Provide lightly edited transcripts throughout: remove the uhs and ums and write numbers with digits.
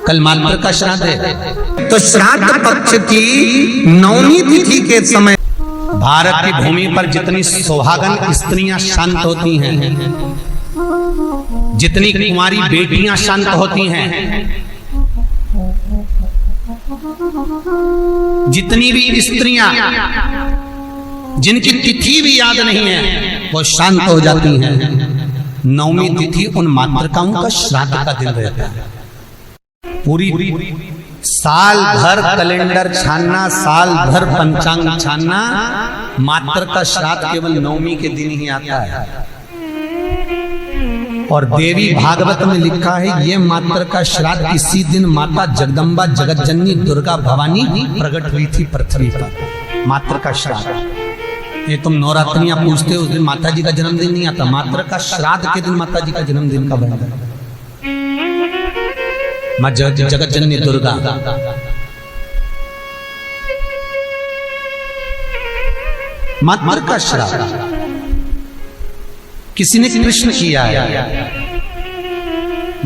कल मात्र का श्राद्ध है। तो श्राद्ध पक्ष की नवमी तिथि के समय भारत की भूमि पर जितनी सुहागन स्त्रियां शांत होती हैं, जितनी कुंवारी बेटियां शांत होती हैं, जितनी भी स्त्रियां जिनकी तिथि भी याद नहीं है वो शांत हो जाती हैं। नवमी तिथि उन मातृकाओं का श्राद्ध का दिन रहता है। पूरी साल भर कैलेंडर छानना, साल भर पंचांग छानना, मात्र का श्राद्ध केवल नवमी के दिन ही आता है। और देवी भागवत में लिखा है ये मात्र का श्राद्ध इसी दिन माता जगदम्बा जगत जननी दुर्गा भवानी प्रकट हुई थी पृथ्वी पर। मात्र का श्राद्ध, ये तुम नवरात्रियां पूछते हो, उस दिन माता जी का जन्मदिन नहीं आता। मात्र का श्राद्ध के दिन माता जी का जन्मदिन का बना मां जगत जननी दुर्गा। मात्र का श्राद्ध किसी ने कृष्ण किया है,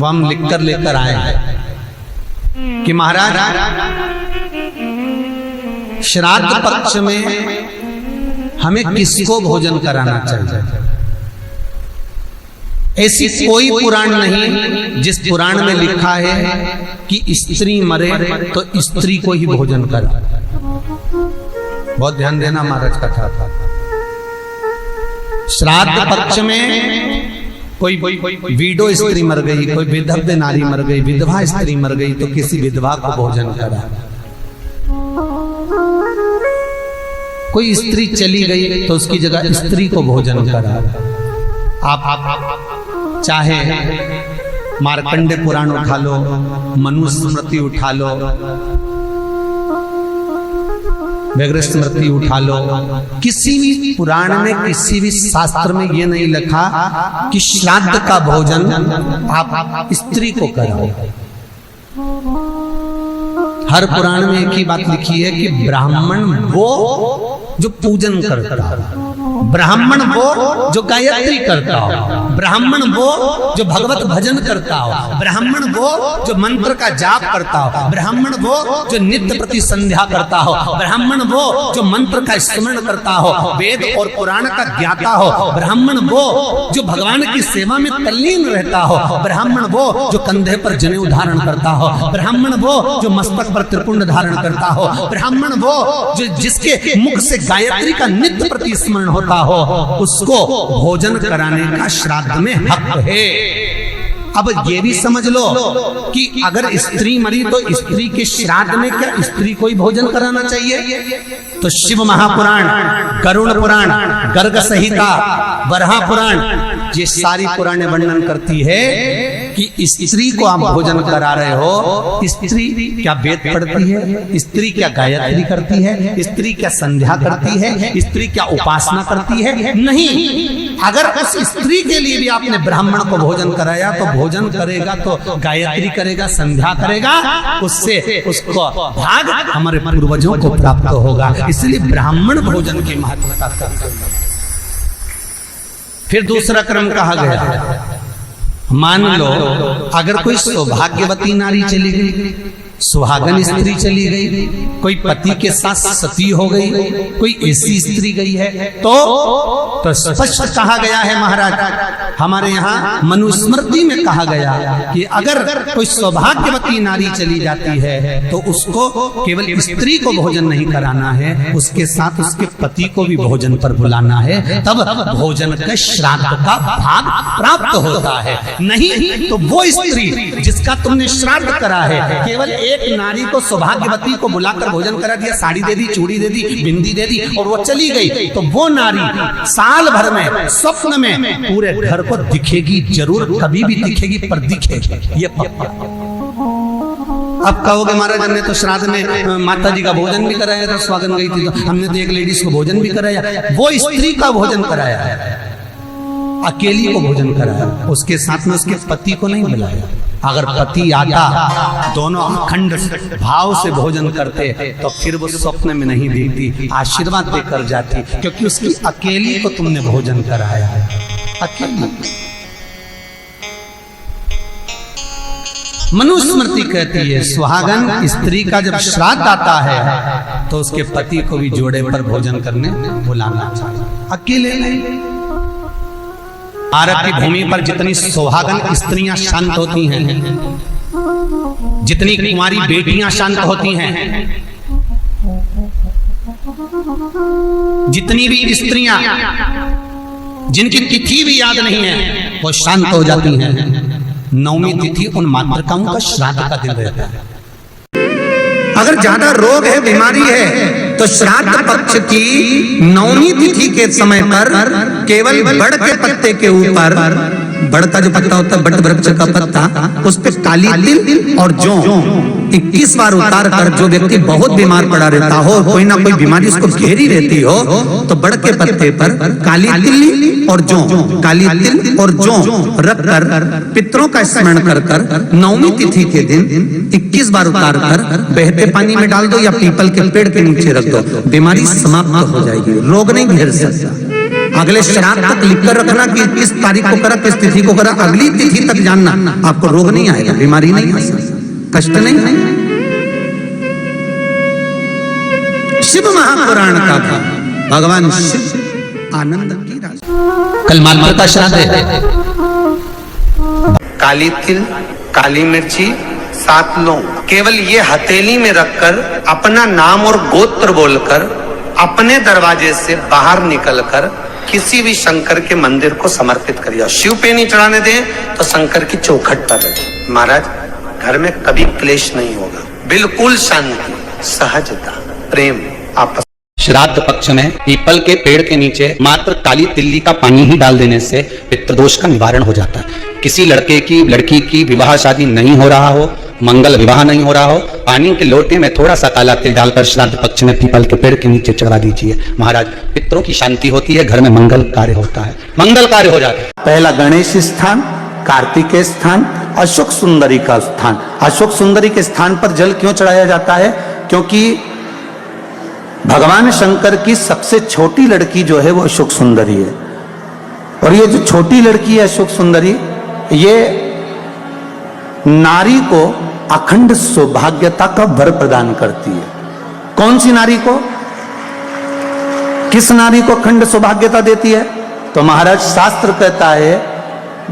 वो हम लिखकर लेकर आए हैं कि महाराज श्राद्ध पक्ष में हमें किसको भोजन कराना चाहिए। ऐसी कोई पुराण नहीं जिस पुराण में लिखा है कि स्त्री मरे तो स्त्री को ही भोजन करा। बहुत ध्यान देना महाराज कथा था। श्राद्ध पक्ष में कोई विडो स्त्री मर गई, कोई विधव्य नारी मर गई, विधवा स्त्री मर गई तो किसी विधवा को भोजन करा। कोई स्त्री चली गई तो उसकी जगह स्त्री को भोजन करा। आप चाहे मार्कंडे पुराण उठा लो, मनु स्मृति उठा लो, व्याघ्र स्मृति उठा लो, किसी भी पुराण में किसी भी शास्त्र में ये नहीं लिखा कि श्राद्ध का भोजन आप स्त्री को कराओ। हर पुराण में एक ही बात लिखी है कि ब्राह्मण वो जो पूजन करता हो, ब्राह्मण वो जो गायत्री करता हो, ब्राह्मण वो जो भगवत भजन करता हो, ब्राह्मण वो जो मंत्र का जाप करता हो, ब्राह्मण वो जो नित्य प्रति संध्या करता हो, ब्राह्मण वो जो मंत्र का स्मरण करता हो, वेद और पुराण का ज्ञाता हो, ब्राह्मण वो जो भगवान की सेवा में तल्लीन रहता हो, ब्राह्मण वो जो कंधे पर जनेऊ धारण करता हो, ब्राह्मण वो जो मस्तक पर त्रिपुंड धारण करता हो, ब्राह्मण वो जो जिसके मुख से गायत्री का नित्य प्रति स्मरण होता हो, उसको भोजन कराने का श्राद्ध में हक है। अब ये भी समझ लो कि अगर स्त्री मरी तो स्त्री के श्राद्ध में क्या स्त्री को ही भोजन कराना चाहिए? तो शिव महापुराण, गरुड़ पुराण, गर्ग संहिता, वराह पुराण, ये सारी पुराणें वर्णन करती है कि स्त्री को आप भोजन करा रहे हो। स्त्री क्या वेद पढ़ती है? स्त्री क्या गायत्री करती है? स्त्री क्या संध्या करती है? स्त्री क्या उपासना करती है? नहीं। अगर उस स्त्री के लिए भी आपने ब्राह्मण को भोजन कराया तो भोजन करेगा तो गायत्री करेगा, संध्या करेगा, उससे उसको भाग हमारे पूर्वजों को प्राप्त होगा। इसलिए ब्राह्मण भोजन की महत्वता करते हैं। फिर दूसरा क्रम कहा गया, मान लो अगर कोई सौभाग्यवती नारी चली गई, सुहागन स्त्री चली गई, कोई पति के साथ सती हो गई, कोई ऐसी स्त्री गई है तो स्पष्ट कहा गया है महाराज, हमारे यहाँ मनुस्मृति में कहा गया कि अगर कोई सौभाग्यवती नारी चली जाती है तो उसको केवल स्त्री को भोजन नहीं कराना है, उसके साथ उसके पति को भी भोजन पर बुलाना है, तब भोजन के श्राद्ध का भाग प्राप्त होता है। नहीं तो वो स्त्री जिसका तुमने श्राद्ध करा है, केवल एक नारी को सौभाग्यवती को बुलाकर भोजन करा दिया, साड़ी दे दी, चूड़ी दे दी, बिंदी दे दी और वो चली गई, तो वो नारी साल भर में स्वप्न में पूरे घर को दिखेगी, जरूर कभी भी दिखेगी, पर दिखेगी ये पक्का। अब कहोगे महाराज हमने तो श्राद्ध में माता जी का भोजन भी कराया था, स्वागन गई थी तो हमने तो एक लेडीज को भोजन भी कराया। वो स्त्री का भोजन कराया, अकेली को भोजन कराया, उसके साथ में उसके पति को नहीं बुलाया। अगर पति आता, दोनों अखंड भाव से भोजन करते तो फिर वो स्वप्न में नहीं देखती, आशीर्वाद देकर जाती, क्योंकि उसकी अकेली को तुमने भोजन कराया है, अकेली। मनुस्मृति कहती है सुहागन स्त्री का जब श्राद्ध आता है तो उसके पति को भी जोड़े पर भोजन करने बुलाना चाहिए, अकेले नहीं। भारत की भूमि पर जितनी सुहागन स्त्रियां शांत होती हैं, जितनी कुंवारी बेटियां शांत होती हैं, जितनी भी स्त्रियां जिनकी तिथि भी याद नहीं है वो शांत हो जाती हैं। नवमी तिथि उन मातृकाओं का श्राद्ध का दिन रहता है। अगर ज्यादा रोग है, बीमारी है, तो श्राद्ध पक्ष की नवमी तिथि के समय पर केवल बड़ के पत्ते के ऊपर, बड़ का जो पत्ता होता है, बड़ वृक्ष का पत्ता, उस पर काली तिल और जौ 21 बार उतार कर, जो व्यक्ति बहुत बीमार पड़ा रहता हो, कोई ना कोई बीमारी उसको घेरी रहती हो, तो बड़ के पत्ते पर काली तिल और जौ, काली तिल और जौ रख कर पितरों का स्मरण कर कर नवमी तिथि के दिन 21 बार उतार कर बहते पानी में डाल दो या पीपल के पेड़ के नीचे रख दो, बीमारी समाप्त हो जाएगी, रोग नहीं घेर सकता। अगले श्राद्ध तक लिखकर रखना कि किस तारीख को करा, किस तिथि को करा, अगली तिथि तक जानना, आपको रोग नहीं आएगा, बीमारी नहीं आएगी, कष्ट नहीं। शिव महापुराण का था, भगवान शिव आनंद की राशि। कल मातृ का श्राद्ध है। काली तिल, काली मिर्ची, 7 लौंग, केवल ये हथेली में रखकर अपना नाम और गोत्र बोलकर अपने दरवाजे से बाहर निकलकर किसी भी शंकर के मंदिर को समर्पित करिए। शिव पे नहीं चढ़ाने दें तो शंकर की चौखट पर रखें। महाराज घर में कभी क्लेश नहीं होगा, बिल्कुल शांति, सहजता, प्रेम, आपस। श्राद्ध पक्ष में पीपल के पेड़ के नीचे मात्र काली तिल्ली का पानी ही डाल देने से पितृदोष का निवारण हो जाता है। किसी लड़के की लड़की की विवाह शादी नहीं हो रहा हो, मंगल विवाह नहीं हो रहा हो, पानी के लोटे में थोड़ा सा काला तिल डालकर श्राद्ध पक्ष में पीपल के पेड़ के नीचे चढ़ा दीजिए। महाराज पितरों की शांति होती है, घर में मंगल कार्य होता है, मंगल कार्य हो जाता है। पहला गणेश स्थान, कार्तिकेय स्थान, अशोक सुंदरी का स्थान। अशोक सुंदरी के स्थान पर जल क्यों चढ़ाया जाता है? क्योंकि भगवान शंकर की सबसे छोटी लड़की जो है वो अशोक सुंदरी है, और ये जो छोटी लड़की है अशोक सुंदरी, ये नारी को अखंड सौभाग्यता का वर प्रदान करती है। कौन सी नारी को, किस नारी को अखंड सौभाग्यता देती है? तो महाराज शास्त्र कहता है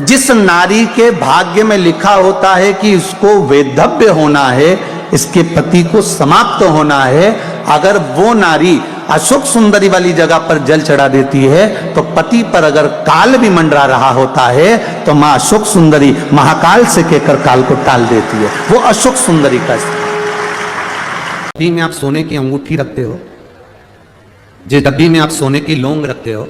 जिस नारी के भाग्य में लिखा होता है कि इसको वैधव्य होना है, इसके पति को समाप्त होना है, अगर वो नारी अशोक सुंदरी वाली जगह पर जल चढ़ा देती है तो पति पर अगर काल भी मंडरा रहा होता है तो मां अशोक सुंदरी महाकाल से कहकर काल को टाल देती है। वो अशोक सुंदरी का डब्बी में आप सोने की अंगूठी रखते हो, जिस डब्बी में आप सोने की लौंग रखते हो,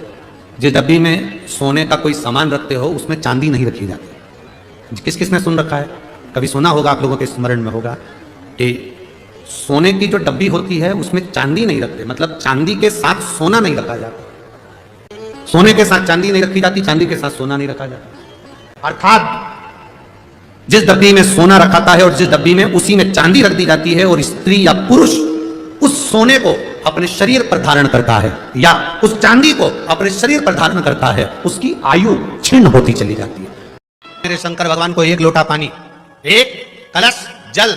जिस डब्बी में सोने का कोई सामान रखते हो, उसमें चांदी नहीं रखी जाती। किस किसने सुन रखा है? कभी सुना होगा, आप लोगों के स्मरण में होगा कि सोने की जो डब्बी होती है उसमें चांदी नहीं रखते, मतलब चांदी के साथ सोना नहीं रखा जाता। सोने के साथ चांदी नहीं रखी जाती, चांदी के साथ सोना नहीं रखा जाता। अर्थात जिस डब्बी में सोना रखाता है और जिस डब्बी में उसी में चांदी रख दी जाती है, और स्त्री या पुरुष उस सोने को अपने शरीर पर धारण करता है या उस चांदी को अपने शरीर पर धारण करता है, उसकी आयु क्षीण होती चली जाती है। मेरे शंकर भगवान को 1 लोटा पानी, 1 कलश जल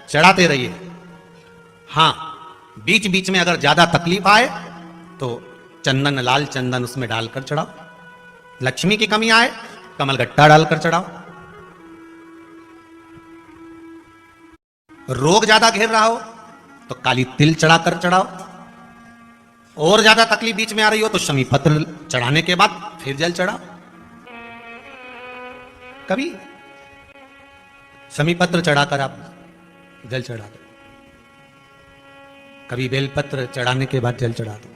चढ़ाते रहिए। हाँ, बीच बीच में अगर ज्यादा तकलीफ आए तो चंदन, लाल चंदन उसमें डालकर चढ़ाओ। लक्ष्मी की कमी आए, कमलगट्टा डालकर चढ़ाओ। रोग ज्यादा घेर रहा हो तो काली तिल चढ़ाकर चढ़ाओ। और ज्यादा तकलीफ बीच में आ रही हो तो शमी पत्र चढ़ाने के बाद फिर जल चढ़ाओ। कभी शमी पत्र चढ़ाकर आप जल चढ़ा दो, कभी बेलपत्र चढ़ाने के बाद जल चढ़ा दो।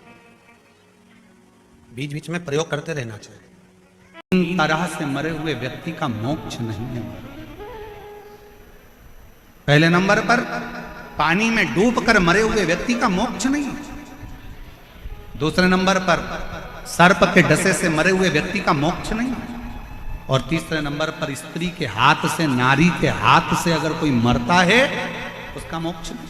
बीच बीच में प्रयोग करते रहना चाहिए। तरह से मरे हुए व्यक्ति का मोक्ष नहीं है। पहले नंबर पर पानी में डूबकर मरे हुए व्यक्ति का मोक्ष नहीं है। दूसरे नंबर पर सर्प के डसे से मरे हुए व्यक्ति का मोक्ष नहीं है। और तीसरे नंबर पर स्त्री के हाथ से, नारी के हाथ से अगर कोई मरता है उसका मोक्ष नहीं।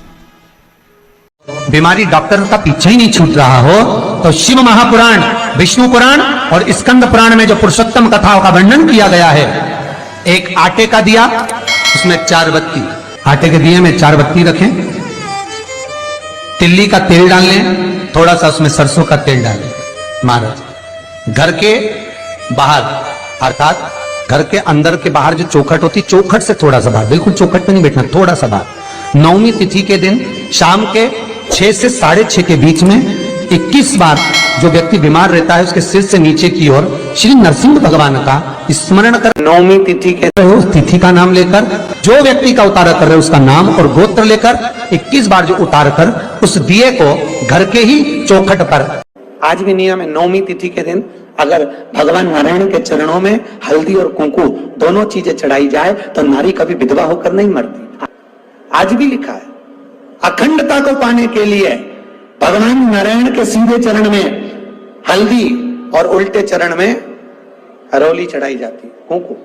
बीमारी डॉक्टर का पीछे ही नहीं छूट रहा हो तो शिव महापुराण, विष्णु पुराण और स्कंद पुराण में जो पुरुषोत्तम कथाओं का वर्णन किया गया है, एक आटे का दिया, उसमें 4 बत्ती, आटे के दिए में 4 बत्ती रखें, तिल्ली का तेल डाल लें, थोड़ा सा उसमें सरसों का तेल डालें। महाराज घर के बाहर अर्थात घर के अंदर के बाहर जो चौखट होती, चौखट से थोड़ा सा बाहर, बिल्कुल चौखट पे नहीं बैठना, थोड़ा सा बाहर, 9वीं तिथि के दिन शाम के 6 से 6:30 के बीच में 21 बार जो व्यक्ति बीमार रहता है उसके सिर से नीचे की ओर श्री नरसिंह भगवान का स्मरण कर, 9वीं तिथि के उस तिथि का नाम लेकर, जो व्यक्ति का उतारा कर रहे उसका नाम और गोत्र लेकर 21 बार जो उतार कर उस दिए को घर के ही चौखट पर, आज भी नियम है 9वीं तिथि के दिन अगर भगवान नारायण के चरणों में हल्दी और कुंकू दोनों चीजें चढ़ाई जाए तो नारी कभी विधवा होकर नहीं मरती। आज भी लिखा है अखंडता को पाने के लिए भगवान नारायण के सीधे चरण में हल्दी और उल्टे चरण में हरोली चढ़ाई जाती है, कुंकू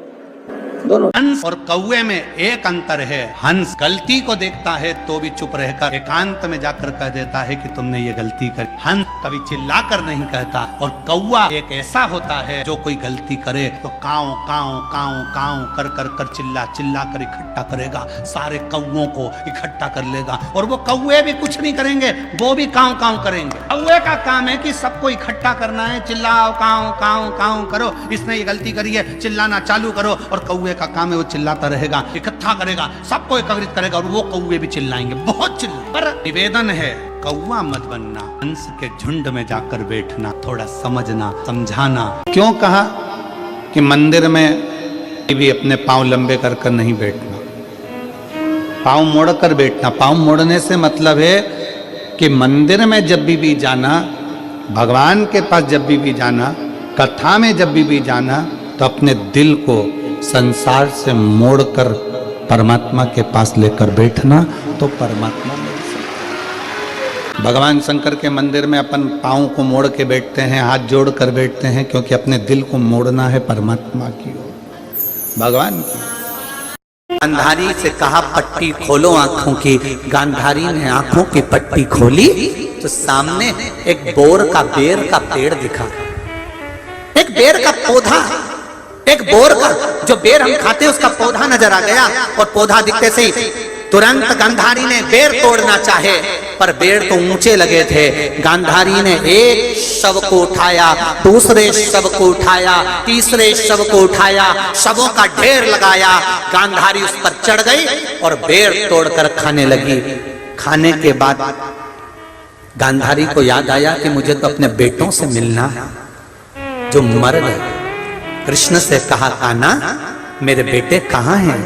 दोनों। हंस और कौवे में एक अंतर है, हंस गलती को देखता है तो भी चुप रहकर एकांत में जाकर कह देता है कि तुमने ये गलती कर। हंस कभी चिल्लाकर नहीं कहता, और कौवा एक ऐसा होता है जो कोई गलती करे तो काऊ काऊ काऊ काऊ कर कर कर चिल्ला चिल्ला कर इकट्ठा करेगा, सारे कौवों को इकट्ठा कर लेगा, और वो कौवे भी कुछ नहीं करेंगे, वो भी काऊ काऊ करेंगे। कौवे का काम है कि सबको इकट्ठा करना है, चिल्लाओ काऊ काऊ काऊ करो, इसने ये गलती करी है चिल्लाना चालू करो, और कौवे का काम है वो चिल्लाता रहेगा, इकट्ठा करेगा, सबको एकत्रित करेगा, और वो कौवे भी चिल्लाएंगे, बहुत चिल्लाएंगे। पर निवेदन है कौवा मत बनना, हंस के झुंड में जाकर बैठना, थोड़ा समझना समझाना। क्यों कहा कि मंदिर में भी अपने पांव लंबे कर कर नहीं बैठना, पांव मोड़ कर बैठना। पांव मोड़ने से मतलब है कि मंदिर में जब भी जाना, भगवान के पास जब भी जाना, कथा में जब भी जाना, तो अपने दिल को संसार से मोड़कर परमात्मा के पास लेकर बैठना, तो परमात्मा मिल सकता। भगवान शंकर के मंदिर में अपन पाँव को मोड़ के बैठते हैं, हाथ जोड़ कर बैठते हैं, क्योंकि अपने दिल को मोड़ना है परमात्मा की ओर, भगवान की। गांधारी से कहा पट्टी खोलो आंखों की, गांधारी ने आंखों की पट्टी खोली तो सामने एक बेर का पेड़ दिखा, एक बेर का पौधा, एक बोर का जो बेर हम खाते हैं उसका पौधा नजर आ गया, और पौधा दिखते से ही तुरंत गांधारी ने बेर तोड़ना चाहे, पर बेर तो ऊंचे लगे थे। गांधारी ने एक शव को उठाया, दूसरे शव को उठाया, तीसरे शव को उठाया, शवों का ढेर लगाया, गांधारी उस पर चढ़ गई और बेर तोड़कर खाने लगी। खाने के बाद गांधारी को याद आया कि मुझे तो अपने बेटों से मिलना है जो मर गए। कृष्ण से कहा कान्हा मेरे बेटे कहाँ हैं?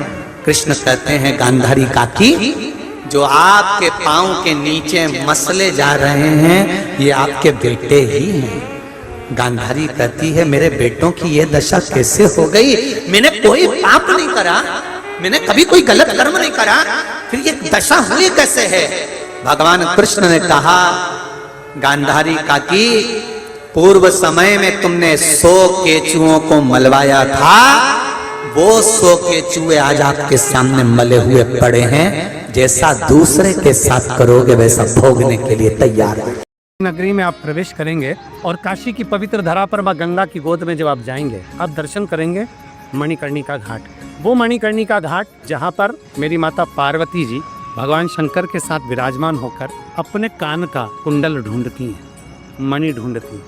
कृष्ण कहते हैं गांधारी काकी, जो आपके पांव के नीचे मसले जा रहे हैं ये आपके बेटे ही हैं। गांधारी कहती है मेरे बेटों की ये दशा कैसे हो गई? मैंने कोई पाप नहीं करा, मैंने कभी कोई गलत कर्म नहीं करा, फिर ये दशा हुई कैसे है? भगवान कृष्ण ने कहा गांधारी काकी, पूर्व समय में तुमने 100 केचुओं को मलवाया था, वो 100 केचुए आज आपके सामने मले हुए पड़े हैं, जैसा दूसरे के साथ करोगे वैसा भोगने के लिए तैयार है। नगरी में आप प्रवेश करेंगे और काशी की पवित्र धरा पर मां गंगा की गोद में जब आप जाएंगे, आप दर्शन करेंगे मणिकर्णिका घाट। वो मणिकर्णिका घाट जहाँ पर मेरी माता पार्वती जी भगवान शंकर के साथ विराजमान होकर अपने कान का कुंडल ढूंढती हैं, मणि ढूंढती।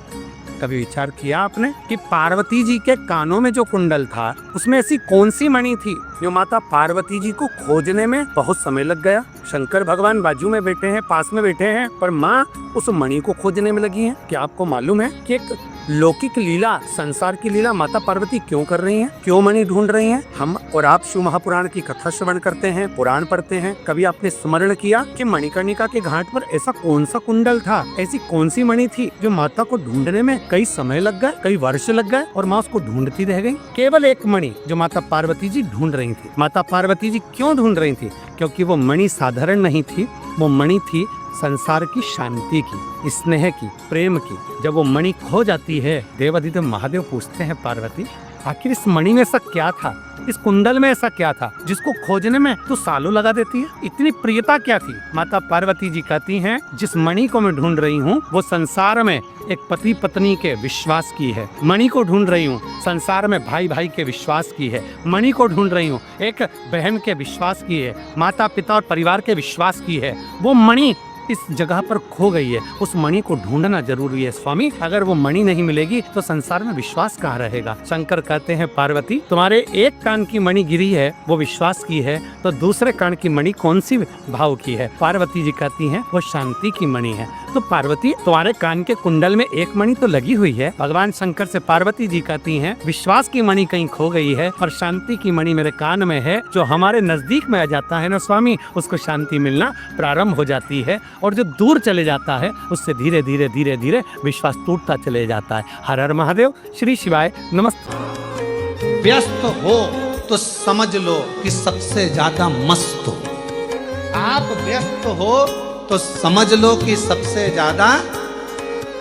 कभी विचार किया आपने कि पार्वती जी के कानों में जो कुंडल था उसमें ऐसी कौन सी मणि थी जो माता पार्वती जी को खोजने में बहुत समय लग गया? शंकर भगवान बाजू में बैठे हैं, पास में बैठे हैं, पर माँ उस मणि को खोजने में लगी हैं। क्या आपको मालूम है कि एक लौकिक लीला, संसार की लीला माता पार्वती क्यों कर रही हैं, क्यों मणि ढूंढ रही हैं? हम और आप शिव महापुराण की कथा श्रवण करते हैं, पुराण पढ़ते हैं। कभी आपने स्मरण किया कि मणिकर्णिका के घाट पर ऐसा कौन सा कुंडल था, ऐसी कौन सी मणि थी जो माता को ढूंढने में कई समय लग गए, कई वर्ष लग गए, और माँ उसको ढूंढती रह गई? केवल एक मणि जो माता पार्वती जी ढूंढ रही थी। माता पार्वती जी क्यों ढूंढ रही थी? क्योंकि वो मणि साधारण नहीं थी, वो मणि थी संसार की शांति की, स्नेह की, प्रेम की। जब वो मणि खो जाती है, देवाधिदेव महादेव पूछते हैं पार्वती आखिर इस मणि में ऐसा क्या था, इस कुंडल में ऐसा क्या था जिसको खोजने में तो सालों लगा देती है? इतनी प्रियता क्या थी? माता पार्वती जी कहती हैं, जिस मणि को मैं ढूंढ रही हूँ वो संसार में एक पति पत्नी के विश्वास की है। मणि को ढूंढ रही हूँ संसार में भाई भाई के विश्वास की है। मणि को ढूंढ रही हूँ एक बहन के विश्वास की है, माता पिता और परिवार के विश्वास की है। वो मणि इस जगह पर खो गई है, उस मणि को ढूंढना जरूरी है स्वामी। अगर वो मणि नहीं मिलेगी तो संसार में विश्वास कहाँ रहेगा? शंकर कहते हैं, पार्वती तुम्हारे एक कान की मणि गिरी है वो विश्वास की है, तो दूसरे कान की मणि कौन सी भाव की है? पार्वती जी कहती हैं वो शांति की मणि है। तो पार्वती तुम्हारे कान के कुंडल में एक मणि तो लगी हुई है। भगवान शंकर से पार्वती जी कहती हैं, विश्वास की मणि कहीं खो गई है और शांति की मणि मेरे कान में है। जो हमारे नजदीक में आ जाता है ना स्वामी, उसको शांति मिलना प्रारंभ हो जाती है, और जो दूर चले जाता है उससे धीरे धीरे धीरे धीरे विश्वास टूटता चले जाता है। हर हर महादेव, श्री शिवाय, नमस्ते। व्यस्त हो तो समझ लो कि सबसे ज्यादा मस्त हो। आप व्यस्त हो तो समझ लो कि सबसे ज्यादा,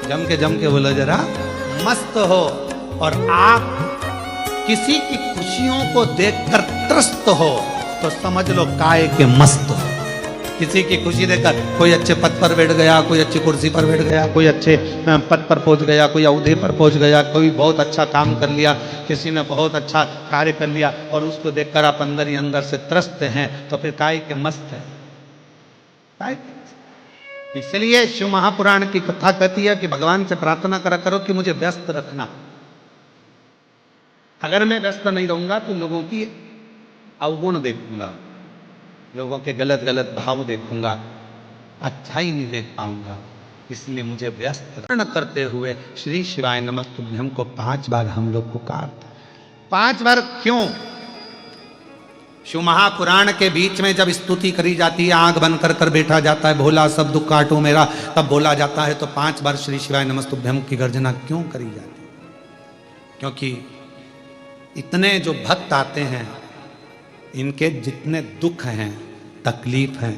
जम के बोलो जरा, मस्त हो। और आप किसी की खुशियों को देखकर त्रस्त हो तो समझ लो काय के मस्त हो। किसी की खुशी देखकर, कोई अच्छे पद पर बैठ गया, कोई अच्छी कुर्सी पर बैठ गया, कोई अच्छे पद पर पहुंच गया, कोई अवधि पर पहुंच गया, कोई बहुत अच्छा काम कर लिया, किसी ने बहुत अच्छा कार्य कर लिया, और उसको देखकर आप अंदर ही अंदर से त्रस्त हैं, तो फिर काय के मस्त है, काय के। इसलिए शिव महापुराण की कथा कहती है कि भगवान से प्रार्थना करा करो कि मुझे व्यस्त रखना। अगर मैं व्यस्त नहीं रहूंगा तो लोगों की अवगुण देखूंगा, लोगों के गलत गलत भाव देखूंगा, अच्छाई नहीं देख पाऊंगा। इसलिए मुझे व्यस्त करते हुए श्री शिवाय नमस्तुभ्यं को 5 बार हम लोग पुकारते। 5 बार क्यों? शिव महापुराण के बीच में जब स्तुति करी जाती है, आंख बंद कर बैठा जाता है, भोला सब दुख काटो मेरा, तब बोला जाता है। तो 5 बार श्री शिवाय नमस्तुभ्यं की गर्जना क्यों करी जाती है? क्योंकि इतने जो भक्त आते हैं, इनके जितने दुख हैं, तकलीफ हैं,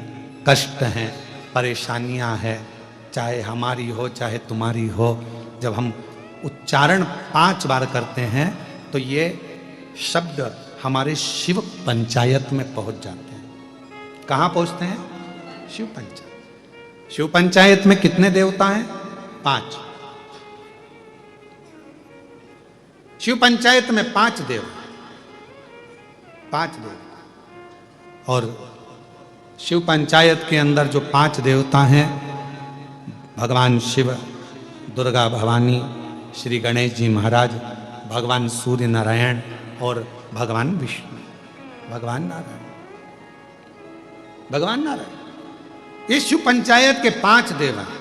कष्ट हैं, परेशानियां हैं, चाहे हमारी हो चाहे तुम्हारी हो, जब हम उच्चारण 5 बार करते हैं तो ये शब्द हमारे शिव पंचायत में पहुंच जाते हैं। कहाँ पहुंचते हैं? शिव पंचायत। शिव पंचायत में कितने देवता हैं? 5। शिव पंचायत में 5 देव, 5 देव। और शिव पंचायत के अंदर जो 5 देवता हैं, भगवान शिव, दुर्गा भवानी, श्री गणेश जी महाराज, भगवान सूर्य नारायण और भगवान विष्णु, भगवान नारायण, भगवान नारायण। ये शिव पंचायत के 5 देव हैं।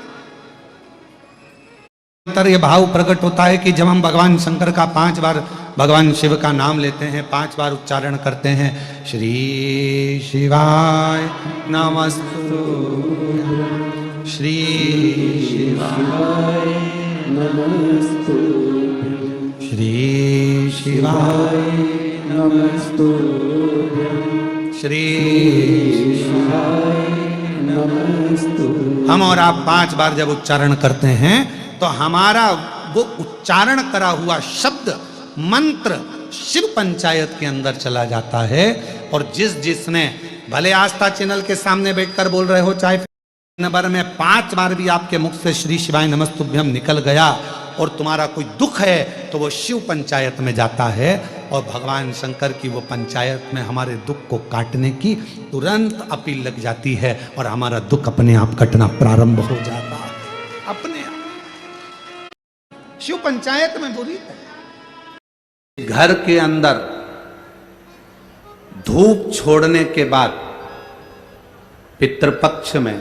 ये भाव प्रकट होता है कि जब हम भगवान शंकर का 5 बार भगवान शिव का नाम लेते हैं, 5 बार उच्चारण करते हैं, श्री शिवाय नमस्तुभ्यं, श्री शिवाय नमस्तुभ्यं, श्री शिवाय नमस्तुभ्यं, श्री शिवाय नमस्तुभ्यं। हम और आप 5 बार जब उच्चारण करते हैं तो हमारा वो उच्चारण करा हुआ शब्द, मंत्र शिव पंचायत के अंदर चला जाता है। और जिसने भले आस्था चैनल के सामने बैठकर बोल रहे हो, चाहे नंबर में 5 बार भी आपके मुख से श्री शिवाय नमस्तुभ्यं निकल गया और तुम्हारा कोई दुख है तो वो शिव पंचायत में जाता है, और भगवान शंकर की वो पंचायत में हमारे दुख को काटने की तुरंत अपील लग जाती है, और हमारा दुख अपने आप कटना प्रारंभ हो जाता है, अपने आप। शिव पंचायत में बुरी है। घर के अंदर धूप छोड़ने के बाद पितृपक्ष में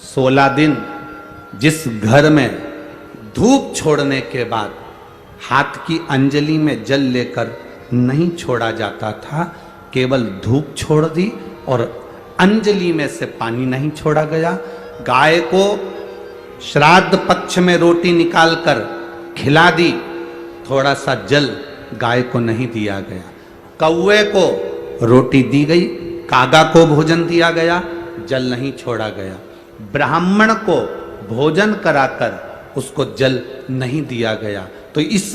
16 दिन जिस घर में धूप छोड़ने के बाद हाथ की अंजलि में जल लेकर नहीं छोड़ा जाता था, केवल धूप छोड़ दी और अंजलि में से पानी नहीं छोड़ा गया। गाय को श्राद्ध पक्ष में रोटी निकालकर खिला दी, थोड़ा सा जल गाय को नहीं दिया गया। कौवे को रोटी दी गई, कागा को भोजन दिया गया, जल नहीं छोड़ा गया। ब्राह्मण को भोजन कराकर उसको जल नहीं दिया गया। तो इस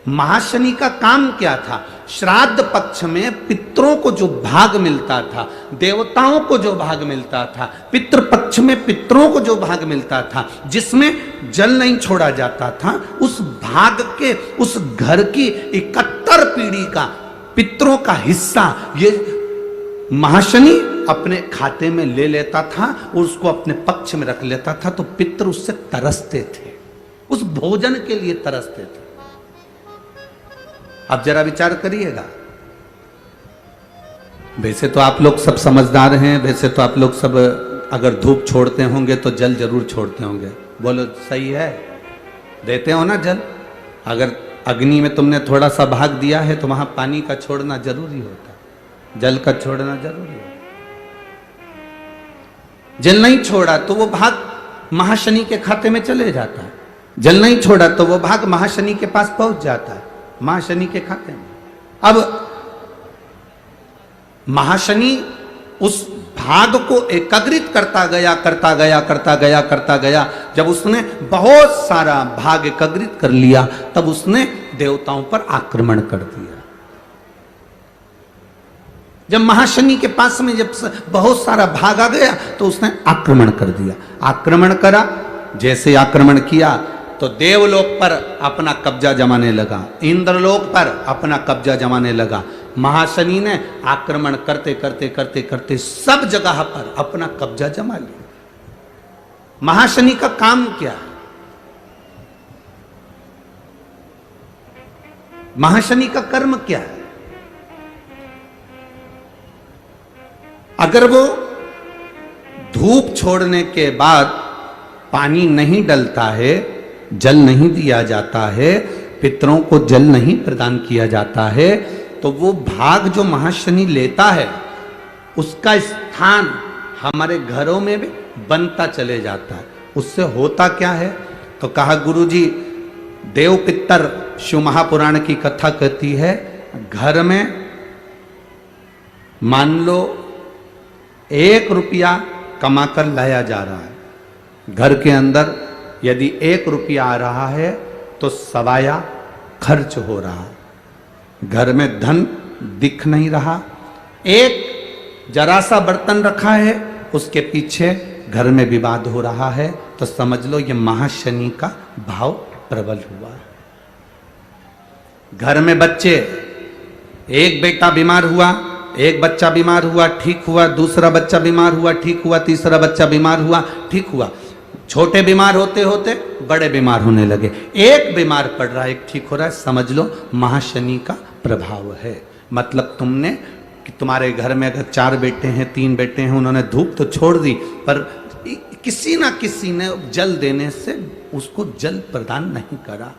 महाशनि का काम क्या था? श्राद्ध पक्ष में पितरों को जो भाग मिलता था, देवताओं को जो भाग मिलता था, पितृ पक्ष में पितरों को जो भाग मिलता था, जिसमें जल नहीं छोड़ा जाता था, उस भाग के, उस घर की 71 पीढ़ी का पितरों का हिस्सा ये महाशनि अपने खाते में ले लेता था और उसको अपने पक्ष में रख लेता था। तो पितृ उससे तरसते थे, उस भोजन के लिए तरसते थे। अब जरा विचार करिएगा, वैसे तो आप लोग सब समझदार हैं, वैसे तो आप लोग सब अगर धूप छोड़ते होंगे तो जल जरूर छोड़ते होंगे। बोलो सही है, देते हो ना जल? अगर अग्नि में तुमने थोड़ा सा भाग दिया है तो वहां पानी का छोड़ना जरूरी होता है, जल का छोड़ना जरूरी होता है। जल नहीं छोड़ा तो वो भाग महाशनि के खाते में चले जाता है, जल नहीं छोड़ा तो वो भाग महाशनि के पास पहुंच जाता है, महाशनि के खाते में। अब महाशनि उस भाग को एकाग्रित करता गया। जब उसने बहुत सारा भाग एकाग्रित कर लिया तब उसने देवताओं पर आक्रमण कर दिया। जब महाशनि के पास में जब बहुत सारा भाग आ गया तो उसने आक्रमण कर दिया। आक्रमण करा, जैसे आक्रमण किया तो देवलोक पर अपना कब्जा जमाने लगा, इंद्रलोक पर अपना कब्जा जमाने लगा। महाशनि ने आक्रमण करते सब जगह पर अपना कब्जा जमा लिया। महाशनि का काम क्या है? महाशनि का कर्म क्या है? अगर वो धूप छोड़ने के बाद पानी नहीं डलता है, जल नहीं दिया जाता है, पितरों को जल नहीं प्रदान किया जाता है, तो वो भाग जो महाशनि लेता है उसका स्थान हमारे घरों में भी बनता चले जाता है। उससे होता क्या है? तो कहा गुरुजी, देव पितर शिव महापुराण की कथा कहती है, घर में मान लो 1 रुपया कमाकर लाया जा रहा है, घर के अंदर यदि 1 रुपया आ रहा है तो सवाया खर्च हो रहा है, घर में धन दिख नहीं रहा। एक जरा सा बर्तन रखा है, उसके पीछे घर में विवाद हो रहा है, तो समझ लो ये महाशनि का भाव प्रबल हुआ। घर में बच्चे, एक बेटा बीमार हुआ, एक बच्चा बीमार हुआ, ठीक हुआ, दूसरा बच्चा बीमार हुआ, ठीक हुआ, तीसरा बच्चा बीमार हुआ, ठीक हुआ। छोटे बीमार होते होते बड़े बीमार होने लगे, एक बीमार पड़ रहा है, एक ठीक हो रहा है, समझ लो महाशनि का प्रभाव है। मतलब तुमने कि तुम्हारे घर में अगर 4 बेटे हैं, 3 बेटे हैं, उन्होंने धूप तो छोड़ दी, पर किसी ना किसी ने जल देने से उसको जल प्रदान नहीं करा।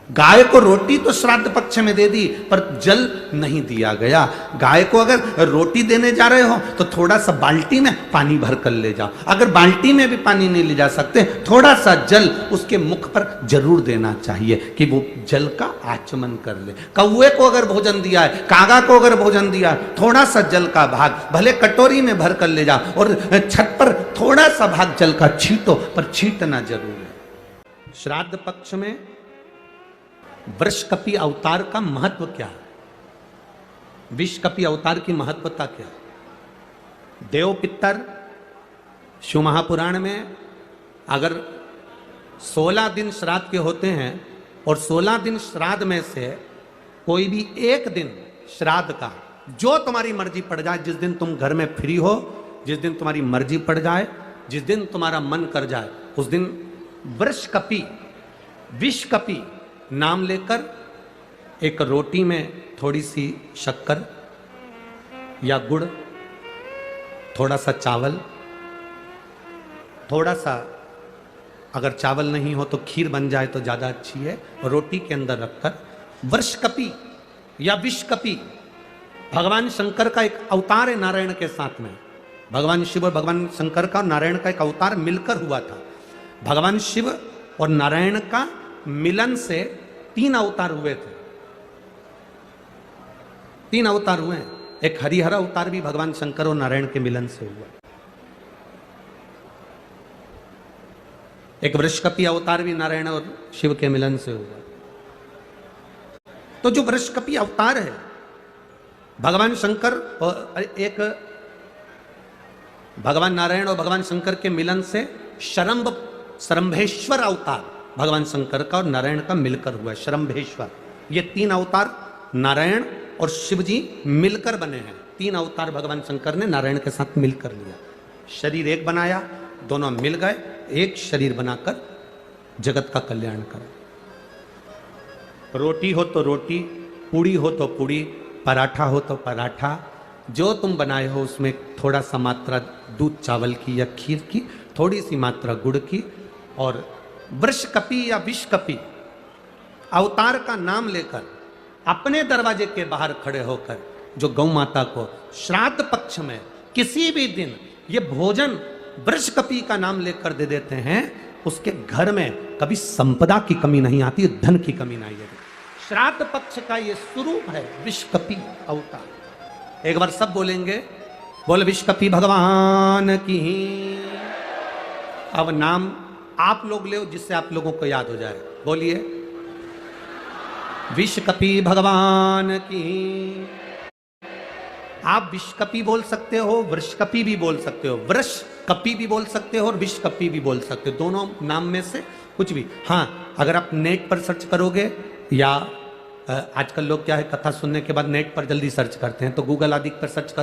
गाय को रोटी तो श्राद्ध पक्ष में दे दी, पर जल नहीं दिया गया। गाय को अगर रोटी देने जा रहे हो तो थोड़ा सा बाल्टी में पानी भर कर ले जाओ। अगर बाल्टी में भी पानी नहीं ले जा सकते, थोड़ा सा जल उसके मुख पर जरूर देना चाहिए कि वो जल का आचमन कर ले। कौवे को अगर भोजन दिया है, कागा को अगर भोजन दिया है, थोड़ा सा जल का भाग भले कटोरी में भर कर ले जाओ और छत पर थोड़ा सा भाग जल का छींटो, पर छींटना जरूर है। श्राद्ध पक्ष में वृषकपि अवतार का महत्व क्या है? विषकपि अवतार की महत्वता क्या है? देव पितर शिव महापुराण में अगर 16 दिन श्राद्ध के होते हैं और 16 दिन श्राद्ध में से कोई भी एक दिन श्राद्ध का, जो तुम्हारी मर्जी पड़ जाए, जिस दिन तुम घर में फ्री हो, जिस दिन तुम्हारी मर्जी पड़ जाए, जिस दिन तुम्हारा मन कर जाए, उस दिन वृषकपि, विषकपि नाम लेकर एक रोटी में थोड़ी सी शक्कर या गुड़, थोड़ा सा चावल, थोड़ा सा अगर चावल नहीं हो तो खीर बन जाए तो ज़्यादा अच्छी है, रोटी के अंदर रखकर वृषकपि या विषकपि, भगवान शंकर का एक अवतार है नारायण के साथ में। भगवान शिव और भगवान शंकर का और नारायण का एक अवतार मिलकर हुआ था। भगवान शिव और नारायण का मिलन से 3 अवतार हुए थे, 3 अवतार हुए। एक हरिहर अवतार भी भगवान शंकर और नारायण के मिलन से हुआ, एक वृषकपि अवतार भी नारायण और शिव के मिलन से हुआ। तो जो वृषकपि अवतार है, भगवान शंकर और एक भगवान नारायण और भगवान शंकर के मिलन से शरंभेश्वर अवतार भगवान शंकर का और नारायण का मिलकर हुआ है, शरंभेश्वर। ये 3 अवतार नारायण और शिव जी मिलकर बने हैं। 3 अवतार भगवान शंकर ने नारायण के साथ मिलकर लिया, शरीर एक बनाया, दोनों मिल गए, एक शरीर बनाकर जगत का कल्याण करें। रोटी हो तो रोटी, पूड़ी हो तो पूड़ी, पराठा हो तो पराठा, जो तुम बनाए हो उसमें थोड़ा सा मात्रा दूध चावल की या खीर की, थोड़ी सी मात्रा गुड़ की, और वृषकपि या विषकपि अवतार का नाम लेकर अपने दरवाजे के बाहर खड़े होकर जो गौ माता को श्राद्ध पक्ष में किसी भी दिन ये भोजन वृषकपि का नाम लेकर दे देते हैं, उसके घर में कभी संपदा की कमी नहीं आती, धन की कमी नहीं आती। श्राद्ध पक्ष का ये स्वरूप है विषकपि अवतार। एक बार सब बोलेंगे, बोल विषकपि भगवान की। अब नाम आप लोग ले जिससे आप लोगों को याद हो जाए, बोलिए विषकपि भगवान की। आप विषकपि बोल सकते हो, वृषकपि भी बोल सकते हो, वृषकपि भी बोल सकते हो और विषकपि भी बोल सकते हो, दोनों नाम में से कुछ भी। हाँ, अगर आप नेट पर सर्च करोगे या आजकल लोग क्या है, कथा सुनने के बाद नेट पर जल्दी सर्च करते हैं, तो गूगल आदि पर सर्च कर